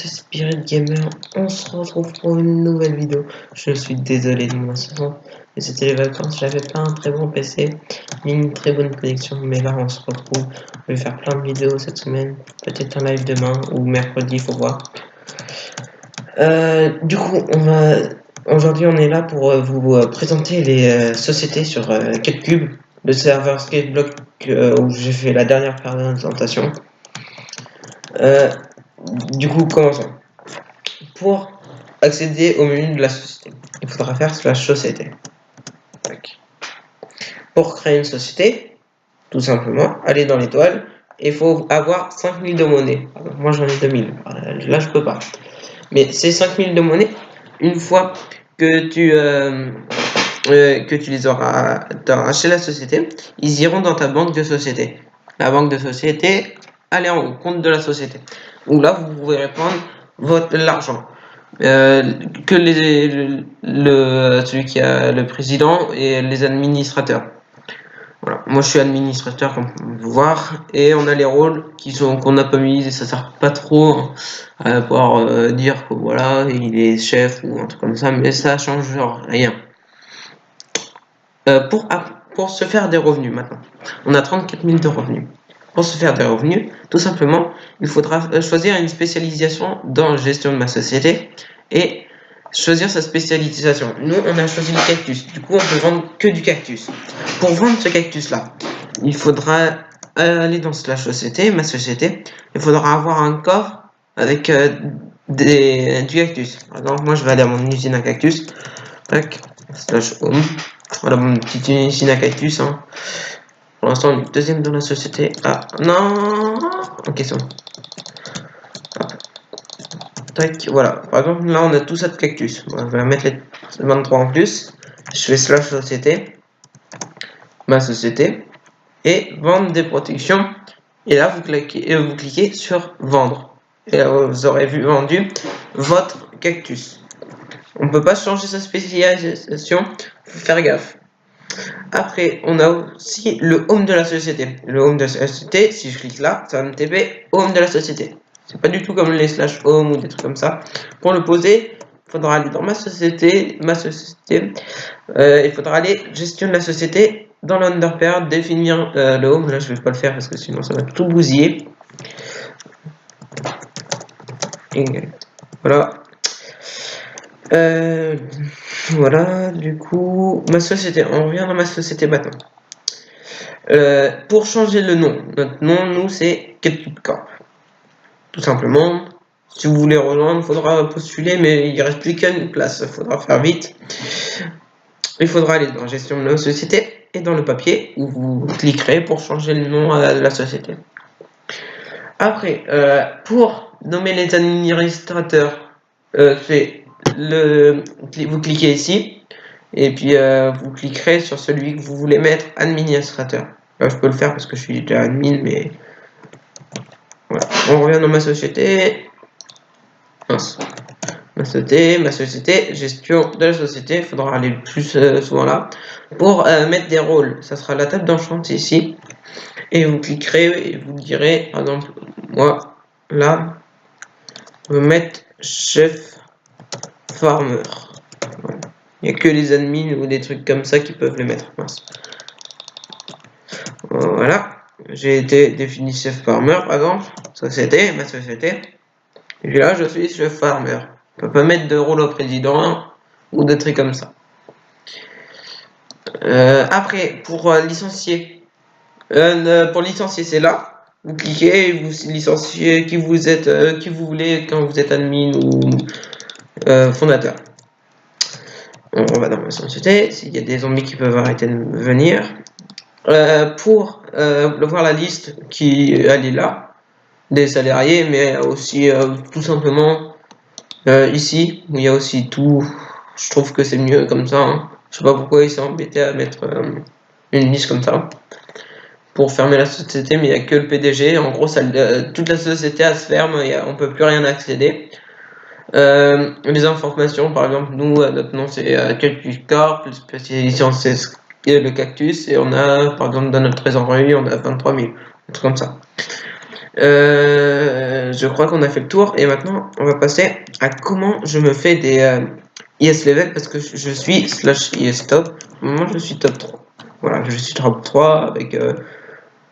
c'est Spirit Gamer, on se retrouve pour une nouvelle vidéo. Je suis désolé de mon saison, mais c'était les vacances, j'avais pas un très bon PC, ni une très bonne connexion, mais là on se retrouve, je vais faire plein de vidéos cette semaine, peut-être un live demain ou mercredi, faut voir. Du coup, aujourd'hui on est là pour vous présenter les sociétés sur CapCube, le serveur Skateblock où j'ai fait la dernière présentation. Du coup, commençons. Pour accéder au menu de la société, il faudra faire /société. Pour créer une société, tout simplement, aller dans l'étoile, et il faut avoir 5000 de monnaie. Moi j'en ai 2000, là je peux pas. Mais ces 5000 de monnaie, une fois que tu les auras acheté la société, ils iront dans ta banque de société. La banque de société, allez en haut, compte de la société. Où là, vous pouvez prendre l'argent. Que celui qui a le président et les administrateurs. Voilà. Moi je suis administrateur comme vous pouvez voir, et on a les rôles qu'on n'a pas mis et ça sert pas trop à pouvoir dire que voilà il est chef ou un truc comme ça, mais ça change rien. Pour se faire des revenus maintenant, on a 34 000 de revenus. Pour se faire des revenus, tout simplement, il faudra choisir une spécialisation dans la gestion de ma société et choisir sa spécialisation. Nous, on a choisi le cactus. Du coup, on peut vendre que du cactus. Pour vendre ce cactus-là, il faudra aller dans /société, ma société. Il faudra avoir un coffre avec du cactus. Par exemple, moi, je vais aller à mon usine à cactus. Tac, /home. Voilà mon petite usine à cactus. Hein. Pour l'instant, on est deuxième dans la société. Ah, non. Ok, c'est bon. Tac, voilà. Par exemple, là, on a tout ça de cactus. Bon, je vais mettre les 23 en plus. Je fais /société, ma société, et vendre des protections. Et là, vous cliquez sur vendre. Et là, vous aurez vendu votre cactus. On ne peut pas changer sa spécialisation. Faut faire gaffe. Après, on a aussi le home de la société. Le home de la société, si je clique là, ça va me taper home de la société. C'est pas du tout comme les /home ou des trucs comme ça. Pour le poser, il faudra aller dans ma société. Il faudra aller gestion de la société. Dans l'underpair, définir le home. Là, je vais pas le faire parce que sinon ça va tout bousiller. Et voilà. Voilà, du coup, ma société. On revient dans ma société maintenant. Pour changer le nom, notre nom, nous, c'est CapCube Corp. Tout simplement. Si vous voulez rejoindre, il faudra postuler, mais il ne reste plus qu'une place. Il faudra faire vite. Il faudra aller dans gestion de la société et dans le papier où vous cliquerez pour changer le nom à la société. Après, pour nommer les administrateurs, vous cliquez ici et puis vous cliquerez sur celui que vous voulez mettre administrateur. Là, je peux le faire parce que je suis déjà admin, mais voilà. On revient dans ma société. Ma société, gestion de la société, il faudra aller plus souvent là. Pour mettre des rôles, ça sera la table d'enchant ici. Et vous cliquerez et vous direz, par exemple, moi, là, je vais mettre chef farmer. Voilà. Il n'y a que les admins ou des trucs comme ça qui peuvent les mettre. Mince. Voilà, j'ai été défini chef farmer, par exemple, société, ma société. Et là, je suis chef farmer. On peut pas mettre de rôle au président ou des trucs comme ça. Après, pour licencier, c'est là. Vous cliquez et vous licenciez qui vous voulez quand vous êtes admin ou fondateur. On va dans ma société. S'il y a des zombies qui peuvent arrêter de venir. Pour voir la liste elle est là des salariés, mais aussi tout simplement ici où il y a aussi tout. Je trouve que c'est mieux comme ça. Hein. Je sais pas pourquoi ils s'est embêté à mettre une liste comme ça pour fermer la société, mais il n'y a que le PDG. En gros, toute la société elle se ferme, on peut plus rien accéder. Les informations, par exemple, nous, notre nom c'est CapCube Corp, le spécialisation c'est le cactus, et on a, par exemple, dans notre trésorerie, on a 23 000, un truc comme ça. Je crois qu'on a fait le tour et maintenant on va passer à comment je me fais des IS level parce que je suis /IS top. Moi je suis top 3. Voilà, je suis top 3 avec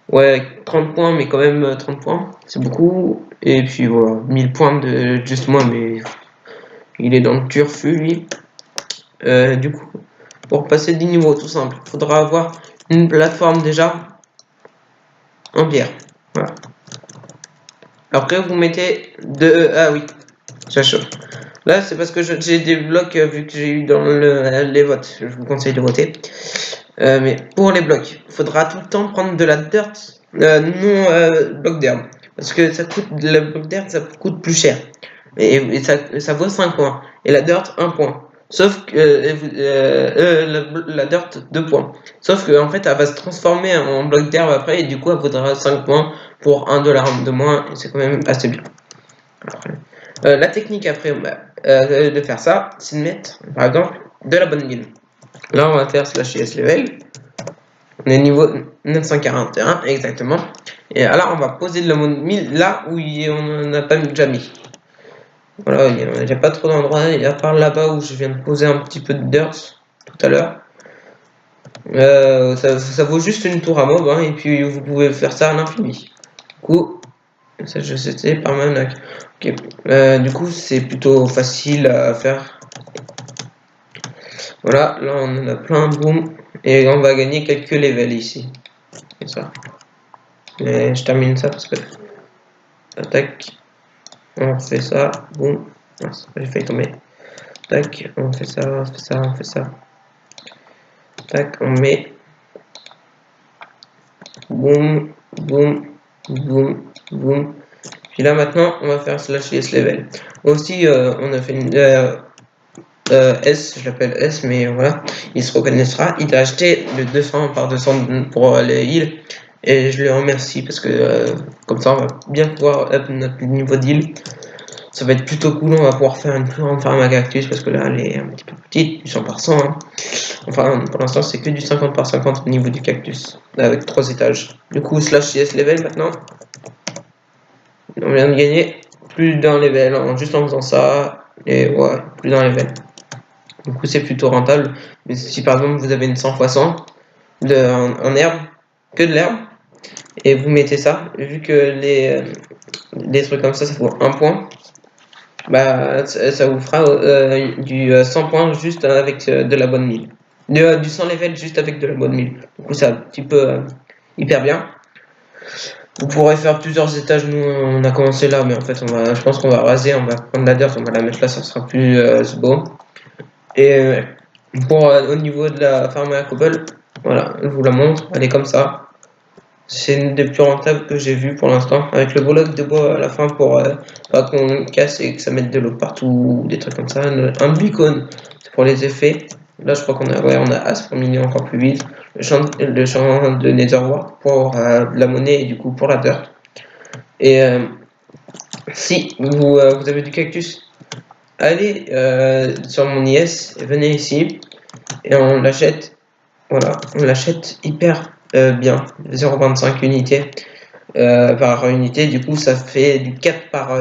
ouais 30 points mais quand même 30 points, c'est beaucoup. Et puis voilà, 1000 points de juste moi mais il est dans le turfu lui. Du coup, pour passer 10 niveaux tout simple, il faudra avoir une plateforme déjà en pierre. Voilà. Après vous mettez ah oui, ça chauffe. Là c'est parce que j'ai des blocs vu que j'ai eu dans les votes. Je vous conseille de voter. Mais pour les blocs, il faudra tout le temps prendre de la dirt non bloc d'herbe. Parce que ça coûte, le bloc d'herbe ça coûte plus cher. Et ça vaut 5 points. Et la dirt 1 point. Sauf que la dirt 2 points. Sauf que en fait elle va se transformer en bloc d'herbe après et du coup elle vaudra 5 points pour 1 dollar de moins. Et c'est quand même assez bien. La technique après de faire ça, c'est de mettre par exemple de la bonne mine. Là on va faire /IS level. On est niveau 941 exactement. Et là on va poser de la bonne mine là où on n'a pas déjà mis. Voilà, il n'y a pas trop d'endroits, à part là-bas où je viens de poser un petit peu de dirt tout à l'heure. Ça vaut juste une tour à mob, hein, et puis vous pouvez faire ça à l'infini. Du coup, ça je sais pas mal. Okay. Du coup, c'est plutôt facile à faire. Voilà, là on en a plein, boum, et on va gagner quelques levels ici. C'est ça. Et je termine ça parce que attaque. On fait ça, boum. J'ai failli tomber. Tac, on fait ça, on fait ça, on fait ça. Tac, on met. Boum, boum, boum, boum. Puis là maintenant, on va faire /IS level. Aussi, on a fait une S, je l'appelle S, mais voilà, il se reconnaîtra. Il a acheté le 200 par 200 pour les heals. Et je le remercie parce que comme ça, on va bien pouvoir up notre niveau d'heal. Ça va être plutôt cool, on va pouvoir faire une plus grande farm à cactus parce que là elle est un petit peu petite, du 100 par 100. Hein. Enfin pour l'instant c'est que du 50 par 50 au niveau du cactus, avec 3 étages. Du coup /IS level maintenant. On vient de gagner plus d'un level juste en faisant ça. Et ouais, plus d'un level. Du coup c'est plutôt rentable. Mais si par exemple vous avez une 100 x 100 en herbe, que de l'herbe, et vous mettez ça, vu que les trucs comme ça vaut 1 point. Bah, ça vous fera du 100 points juste avec de la bonne mine. Du 100 level juste avec de la bonne mine. Du coup, c'est un petit peu hyper bien. Vous pourrez faire plusieurs étages. Nous, on a commencé là, mais en fait, je pense qu'on va raser. On va prendre la dirt, on va la mettre là, ça sera plus beau. Et au niveau de la farm à cobble, voilà, je vous la montre. Elle est comme ça. C'est une des plus rentables que j'ai vu pour l'instant, avec le bloc de bois à la fin pour pas qu'on casse et que ça mette de l'eau partout, des trucs comme ça. Un beacon, c'est pour les effets. Là, je crois qu'on a As pour miner encore plus vite. Le champ de Netherwar pour la monnaie et du coup pour la dirt. Et si vous avez du cactus, allez sur mon IS et venez ici et on l'achète. Voilà, on l'achète hyper bien, 0,25 unités par unité, du coup ça fait du 4 par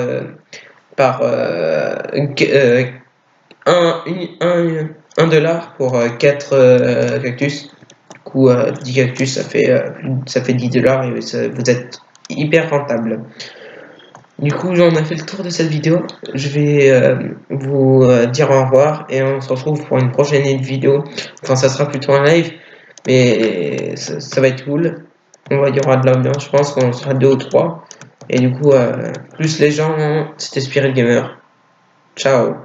1 dollar pour 4 cactus. Du coup 10 cactus ça fait 10 dollars et vous êtes hyper rentable. Du coup on a fait le tour de cette vidéo, je vais vous dire au revoir et on se retrouve pour une prochaine vidéo, enfin ça sera plutôt un live. Mais ça va être cool. Il y aura de l'ambiance, je pense qu'on sera 2 ou 3. Et du coup, plus les gens, c'était Spirit Gamer. Ciao.